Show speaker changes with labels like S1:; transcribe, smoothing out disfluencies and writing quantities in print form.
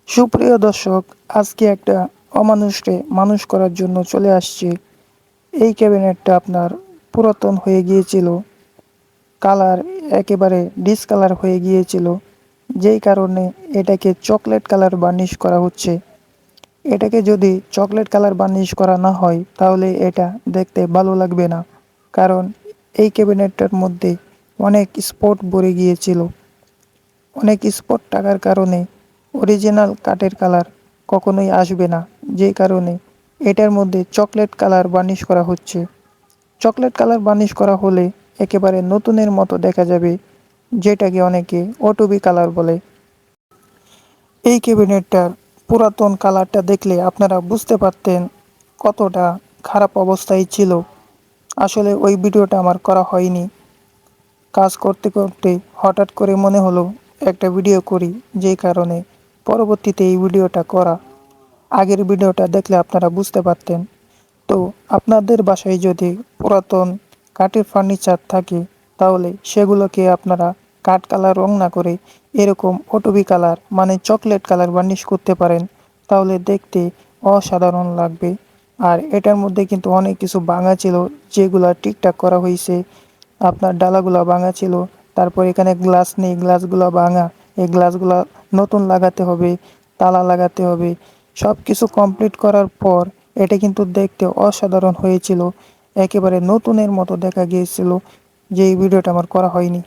S1: সুপ্রিয় দর্শক, আজকে একটা অমানুষকে মানুষ করার জন্য চলে আসছি। এই ক্যাবিনেটটা আপনার পুরাতন হয়ে গিয়েছিল, কালার একেবারে ডিসকালার হয়ে গিয়েছিল, যেই কারণে এটাকে চকলেট কালার বার্নিশ করা হচ্ছে। এটাকে যদি চকলেট কালার বার্নিশ করা না হয় তাহলে এটা দেখতে ভালো লাগবে না, কারণ এই ক্যাবিনেটটার মধ্যে অনেক স্পট ভরে গিয়েছিল। অনেক স্পট থাকার কারণে অরিজিনাল কাঠের কালার কখনোই আসবে না, যেই কারণে এটার মধ্যে চকলেট কালার বার্নিশ করা হচ্ছে। চকলেট কালার বার্নিশ করা হলে একেবারে নতুনের মতো দেখা যাবে, যেটাকে অনেকে ওটুবি কালার বলে। এই ক্যাবিনেটটার পুরাতন কালারটা দেখলে আপনারা বুঝতে পারতেন কতটা খারাপ অবস্থায় ছিল। আসলে ওই ভিডিওটা আমার করা হয়নি। কাজ করতে করতে হঠাৎ করে মনে হলো একটা ভিডিও করি, যেই কারণে পরবর্তীতে এই ভিডিওটা করা। আগের ভিডিওটা দেখলে আপনারা বুঝতে পারতেন। তো আপনাদের বাসায় যদি পুরাতন কাঠের ফার্নিচার থাকে তাহলে সেগুলোকে আপনারা কাঠ কালার রং না করে এরকম ওটুবি কালার মানে চকলেট কালার বার্নিশ করতে পারেন, তাহলে দেখতে অসাধারণ লাগবে। আর এটার মধ্যে কিন্তু অনেক কিছু ভাঙা ছিল, যেগুলা ঠিকঠাক করা হয়েছে। আপনার ডালাগুলা ভাঙা ছিল, তারপর এখানে গ্লাস নেই, গ্লাসগুলো ভাঙা, এই গ্লাসগুলা নতুন লাগাতে হবে, তালা লাগাতে হবে। সব কিছু কমপ্লিট করার পর এটা কিন্তু দেখতে অসাধারণ হয়েছিল, একেবারে নতুনের মতো দেখা গিয়েছিল, যে এই ভিডিওটা আমার করা হয়নি।